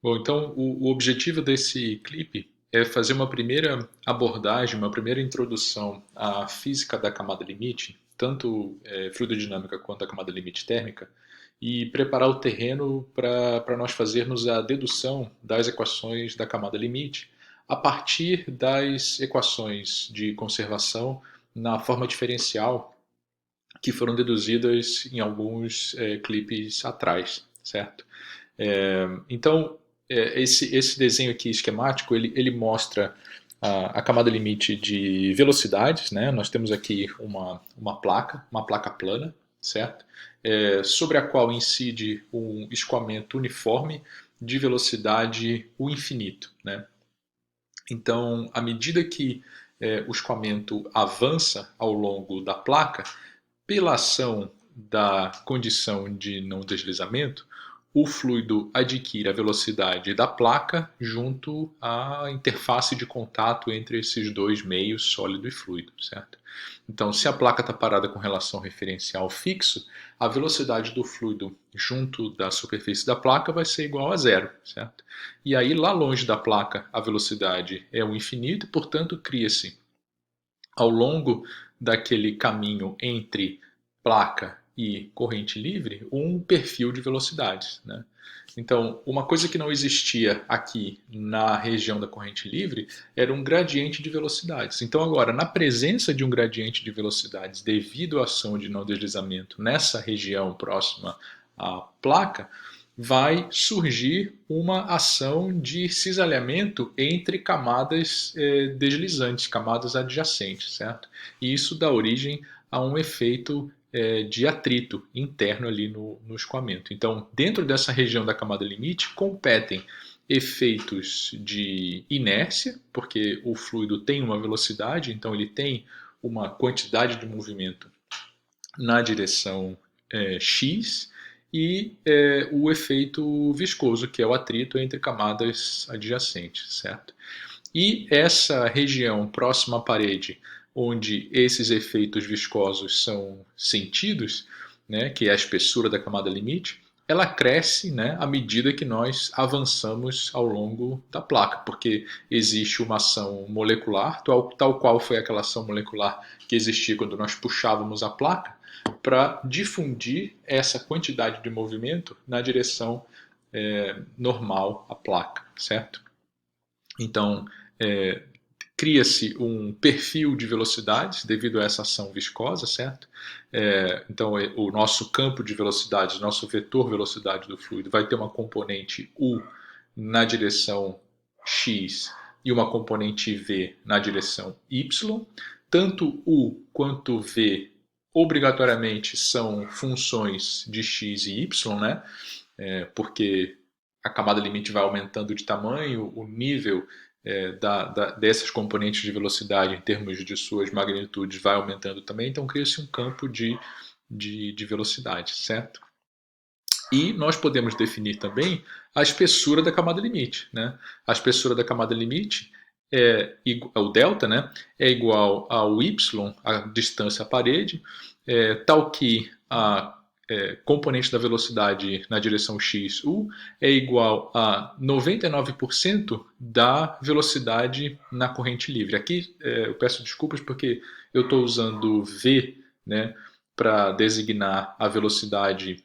Bom, então o objetivo desse clipe é fazer uma primeira abordagem, uma primeira introdução à física da camada limite, tanto fluidodinâmica quanto a camada limite térmica, e preparar o terreno para nós fazermos a dedução das equações da camada limite a partir das equações de conservação na forma diferencial que foram deduzidas em alguns clipes atrás, certo? Então, esse desenho aqui esquemático, ele mostra a camada limite de velocidades, né? Nós temos aqui uma placa plana, certo? Sobre a qual incide um escoamento uniforme de velocidade o infinito, né? Então, à medida que o escoamento avança ao longo da placa, pela ação da condição de não deslizamento, o fluido adquire a velocidade da placa junto à interface de contato entre esses dois meios, sólido e fluido, certo? Então, se a placa está parada com relação referencial fixo, a velocidade do fluido junto da superfície da placa vai ser igual a zero, certo? E aí, lá longe da placa, a velocidade é o infinito e, portanto, cria-se ao longo daquele caminho entre placa e corrente livre um perfil de velocidades, né? Então, uma coisa que não existia aqui na região da corrente livre era um gradiente de velocidades. Então, agora, na presença de um gradiente de velocidades devido à ação de não deslizamento nessa região próxima à placa, vai surgir uma ação de cisalhamento entre camadas deslizantes, camadas adjacentes, certo? E isso dá origem a um efeito de atrito interno ali no escoamento. Então, dentro dessa região da camada limite, competem efeitos de inércia, porque o fluido tem uma velocidade, então ele tem uma quantidade de movimento na direção x, e o efeito viscoso, que é o atrito entre camadas adjacentes, certo? E essa região próxima à parede, onde esses efeitos viscosos são sentidos, né, que é a espessura da camada limite, ela cresce, né, à medida que nós avançamos ao longo da placa, porque existe uma ação molecular, tal qual foi aquela ação molecular que existia quando nós puxávamos a placa, para difundir essa quantidade de movimento na direção normal à placa, certo? Então, é, cria-se um perfil de velocidades devido a essa ação viscosa, certo? Então, o nosso campo de velocidades, nosso vetor velocidade do fluido vai ter uma componente U na direção x e uma componente v na direção y. Tanto U quanto v obrigatoriamente são funções de x e y, né? Porque a camada limite vai aumentando de tamanho, o nível dessas componentes de velocidade em termos de suas magnitudes vai aumentando também, então cria-se um campo de velocidade, certo? E nós podemos definir também a espessura da camada limite, né? A espessura da camada limite o delta, né, é igual ao y, a distância à parede, tal que a componente da velocidade na direção x, u, é igual a 99% da velocidade na corrente livre. Aqui eu peço desculpas porque eu estou usando v, né, para designar a velocidade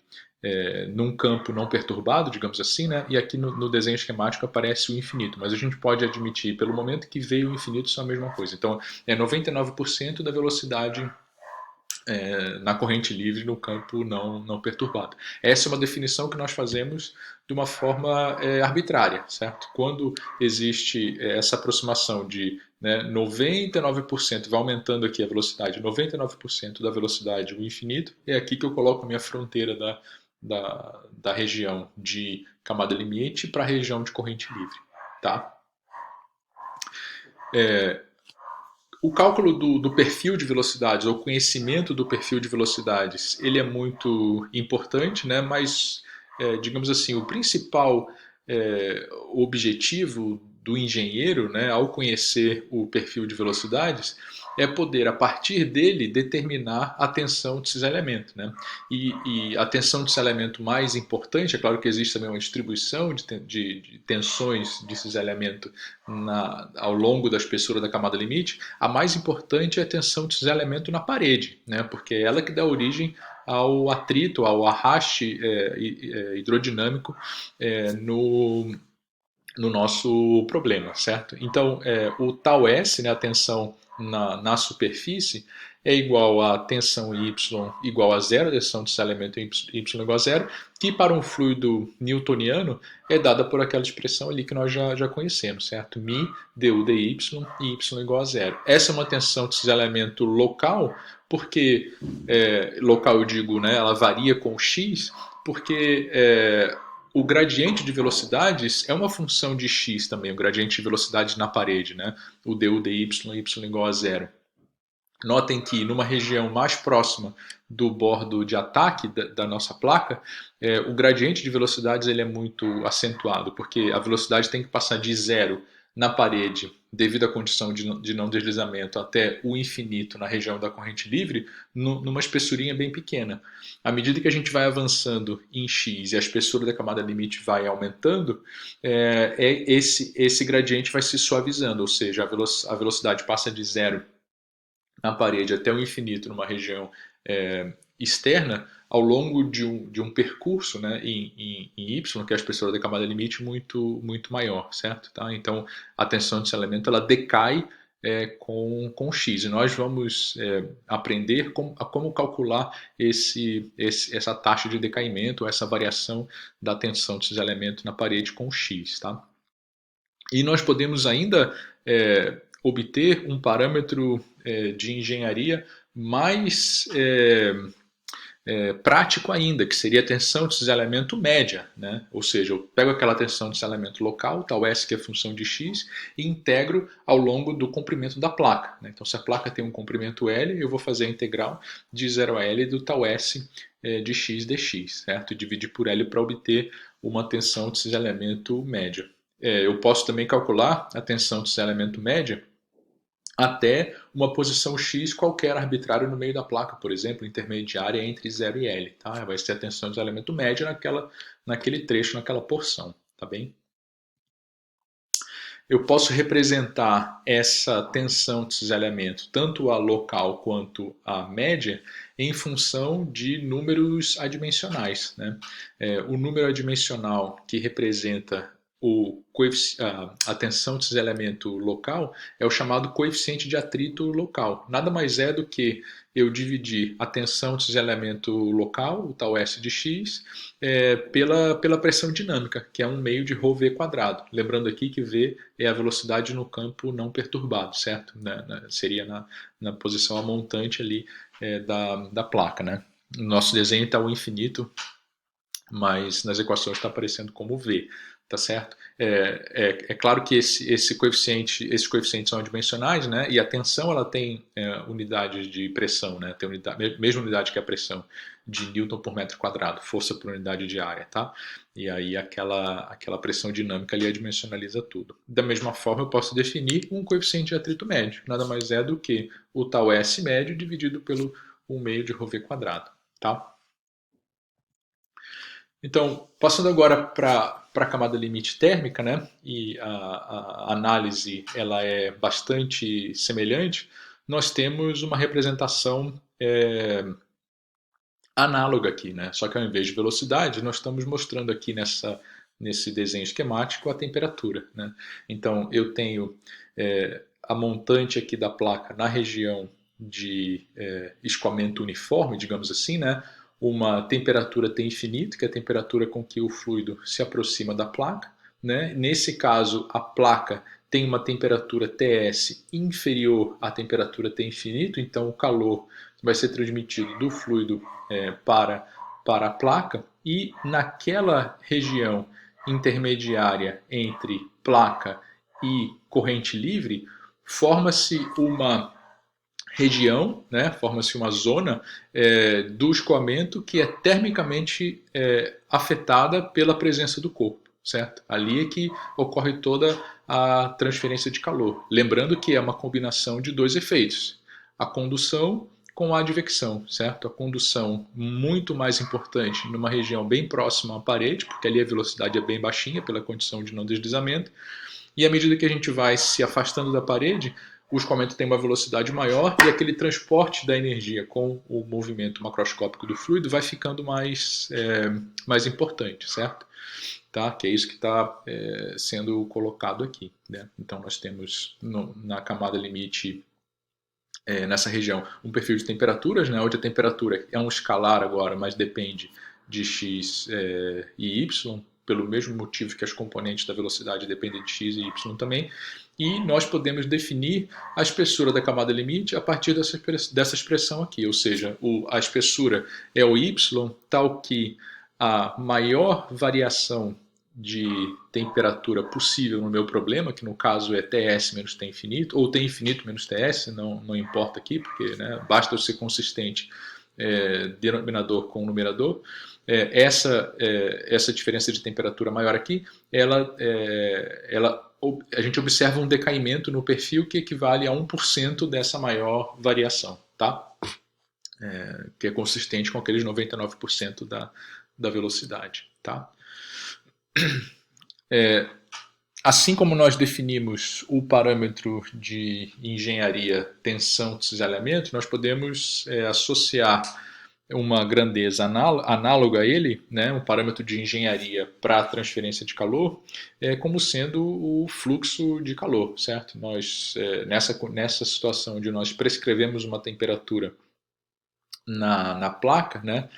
num campo não perturbado, digamos assim, né? E aqui no desenho esquemático aparece o infinito, mas a gente pode admitir pelo momento que v e o infinito são a mesma coisa. Então é 99% da velocidade na corrente livre no campo não perturbado. Essa é uma definição que nós fazemos de uma forma arbitrária, certo? Quando existe essa aproximação de 99%, vai aumentando aqui a velocidade, 99% da velocidade o infinito, é aqui que eu coloco a minha fronteira da região de camada limite para a região de corrente livre. Tá? O cálculo do perfil de velocidades, ou conhecimento do perfil de velocidades, ele é muito importante, né? Mas, digamos assim, o principal objetivo do engenheiro, né, ao conhecer o perfil de velocidades, é poder, a partir dele, determinar a tensão de cisalhamento, né? E a tensão de cisalhamento mais importante, é claro que existe também uma distribuição de tensões de cisalhamento ao longo da espessura da camada limite, a mais importante é a tensão de cisalhamento na parede, né? Porque é ela que dá origem ao atrito, ao arraste hidrodinâmico no nosso problema, certo? Então, o tau S, né, a tensão na superfície, é igual a tensão Y igual a zero, a tensão de cisalhamento Y igual a zero, que para um fluido newtoniano é dada por aquela expressão ali que nós já conhecemos, certo? Mi du dy e Y igual a zero. Essa é uma tensão de cisalhamento local, porque, local eu digo, né, ela varia com x, porque o gradiente de velocidades é uma função de x também, o gradiente de velocidade na parede, né? O du dy, y igual a zero. Notem que numa região mais próxima do bordo de ataque da nossa placa, o gradiente de velocidades ele é muito acentuado, porque a velocidade tem que passar de zero na parede, devido à condição de não deslizamento, até o infinito na região da corrente livre, numa espessurinha bem pequena. À medida que a gente vai avançando em x e a espessura da camada limite vai aumentando, esse gradiente vai se suavizando, ou seja, a velocidade passa de zero na parede até o infinito numa região externa ao longo de um percurso, né, em Y, que é a espessura da camada limite, muito, muito maior, certo? Tá? Então, a tensão desse elemento ela decai com X. E nós vamos aprender como calcular essa taxa de decaimento, essa variação da tensão desses elementos na parede com X. Tá? E nós podemos ainda obter um parâmetro de engenharia mais prático ainda, que seria a tensão de cisalhamento média, né? Ou seja, eu pego aquela tensão de cisalhamento local, tal S que é a função de x, e integro ao longo do comprimento da placa, né? Então, se a placa tem um comprimento L, eu vou fazer a integral de 0 a L do tal S de x dx, certo? E dividir por L para obter uma tensão de cisalhamento média. Eu posso também calcular a tensão de cisalhamento média até uma posição X qualquer arbitrária no meio da placa, por exemplo, intermediária entre 0 e L. Tá? Vai ser a tensão de elemento média naquele trecho, naquela porção. Tá bem? Eu posso representar essa tensão de cisalhamento, tanto a local quanto a média, em função de números adimensionais. Né? O número adimensional que representa a tensão de cisalhamento local é o chamado coeficiente de atrito local. Nada mais é do que eu dividir a tensão de cisalhamento local, o tal S de x, pela pressão dinâmica, que é 1 meio de ρv quadrado. Lembrando aqui que V é a velocidade no campo não perturbado, certo? Seria na posição a montante ali da placa. Né? No nosso desenho está o infinito, mas nas equações está aparecendo como V. Tá certo? É claro que esses coeficientes são adimensionais, né? E a tensão ela tem unidades de pressão, né? Tem mesma unidade que a pressão de Newton por metro quadrado, força por unidade de área, tá? E aí aquela pressão dinâmica ali adimensionaliza tudo. Da mesma forma, eu posso definir um coeficiente de atrito médio, nada mais é do que o tal S médio dividido pelo 1 meio de ρv quadrado, tá? Então, passando agora para a camada limite térmica, né? E a análise ela é bastante semelhante, nós temos uma representação análoga aqui, né? Só que ao invés de velocidade, nós estamos mostrando aqui nesse desenho esquemático a temperatura, né? Então, eu tenho a montante aqui da placa na região de escoamento uniforme, digamos assim, né? Uma temperatura T infinito, que é a temperatura com que o fluido se aproxima da placa. Né? Nesse caso, a placa tem uma temperatura Ts inferior à temperatura T infinito, então o calor vai ser transmitido do fluido para a placa, e naquela região intermediária entre placa e corrente livre, forma-se uma região, né, forma-se uma zona do escoamento que é termicamente afetada pela presença do corpo, certo? Ali é que ocorre toda a transferência de calor. Lembrando que é uma combinação de dois efeitos. a condução com a advecção, certo? A condução muito mais importante numa região bem próxima à parede, porque ali a velocidade é bem baixinha pela condição de não deslizamento, e à medida que a gente vai se afastando da parede, o escoamento tem uma velocidade maior e aquele transporte da energia com o movimento macroscópico do fluido vai ficando mais importante, certo? Tá? Que é isso que está sendo colocado aqui. Né? Então nós temos na camada limite, nessa região, um perfil de temperaturas, né? Onde a temperatura é um escalar agora, mas depende de x e y, pelo mesmo motivo que as componentes da velocidade dependem de x e y também, e nós podemos definir a espessura da camada limite a partir dessa expressão aqui, ou seja, a espessura é o y, tal que a maior variação de temperatura possível no meu problema, que no caso é Ts menos T infinito, ou T infinito menos Ts, não importa aqui, porque né, basta eu ser consistente denominador com numerador. Essa diferença de temperatura maior aqui, a gente observa um decaimento no perfil que equivale a 1% dessa maior variação, tá? Que é consistente com aqueles 99% da velocidade, tá? Assim como nós definimos o parâmetro de engenharia tensão cisalhamento, nós podemos associar uma grandeza análoga a ele, né, um parâmetro de engenharia para a transferência de calor, como sendo o fluxo de calor, certo? Nós, nessa situação onde nós prescrevemos uma temperatura na placa, né,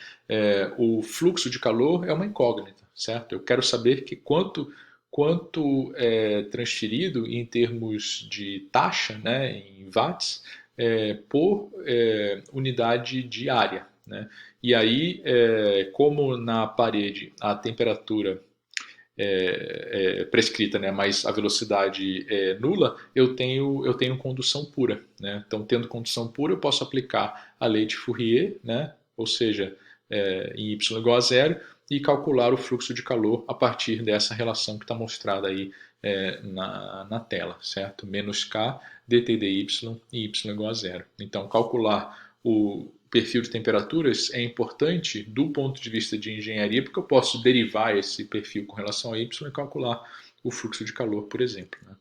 o fluxo de calor é uma incógnita, certo? Eu quero saber quanto é transferido em termos de taxa, né, em watts, por unidade de área. Né? E aí, como na parede a temperatura prescrita, né, mas a velocidade é nula, eu tenho condução pura. Né? Então, tendo condução pura, eu posso aplicar a lei de Fourier, né? Ou seja, em y igual a zero, e calcular o fluxo de calor a partir dessa relação que está mostrada aí na tela, certo? Menos K dt dy e y igual a zero. Então, calcular o perfil de temperaturas é importante do ponto de vista de engenharia, porque eu posso derivar esse perfil com relação a y e calcular o fluxo de calor, por exemplo. Né?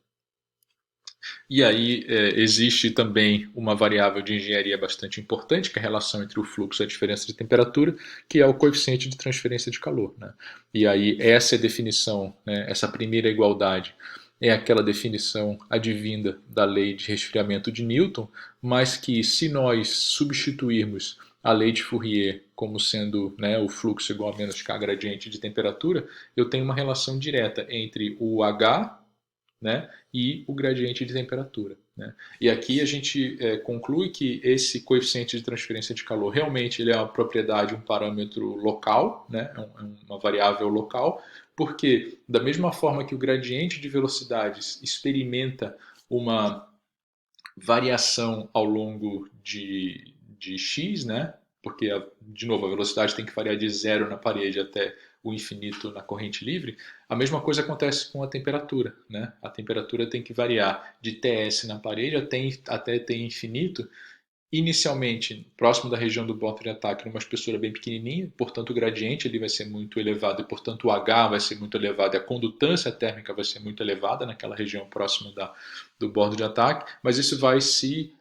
E aí existe também uma variável de engenharia bastante importante, que é a relação entre o fluxo e a diferença de temperatura, que é o coeficiente de transferência de calor. Né? E aí essa é a definição, né, essa primeira igualdade, é aquela definição advinda da lei de resfriamento de Newton, mas que se nós substituirmos a lei de Fourier como sendo, né, o fluxo igual a menos K gradiente de temperatura, eu tenho uma relação direta entre o H, né, e o gradiente de temperatura. Né? E aqui a gente conclui que esse coeficiente de transferência de calor realmente ele é uma propriedade, um parâmetro local, né? Uma variável local, porque da mesma forma que o gradiente de velocidades experimenta uma variação ao longo de x, né? Porque, de novo, a velocidade tem que variar de zero na parede até o infinito na corrente livre, a mesma coisa acontece com a temperatura. Né? A temperatura tem que variar de Ts na parede até T infinito, inicialmente próximo da região do ponto de ataque, numa espessura bem pequenininha, portanto o gradiente ele vai ser muito elevado e, portanto, o H vai ser muito elevado e a condutância térmica vai ser muito elevada naquela região próxima do bordo de ataque, mas isso vai se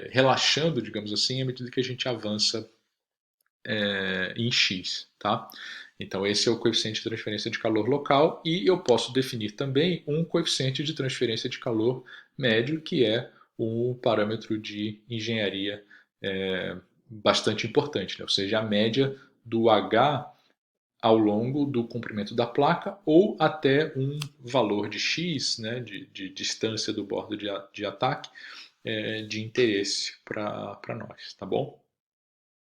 relaxando, digamos assim, à medida que a gente avança em x. Tá? Então esse é o coeficiente de transferência de calor local e eu posso definir também um coeficiente de transferência de calor médio, que é um parâmetro de engenharia bastante importante, né? Ou seja, a média do H ao longo do comprimento da placa ou até um valor de x, né, de distância do bordo de ataque de interesse para nós, tá bom?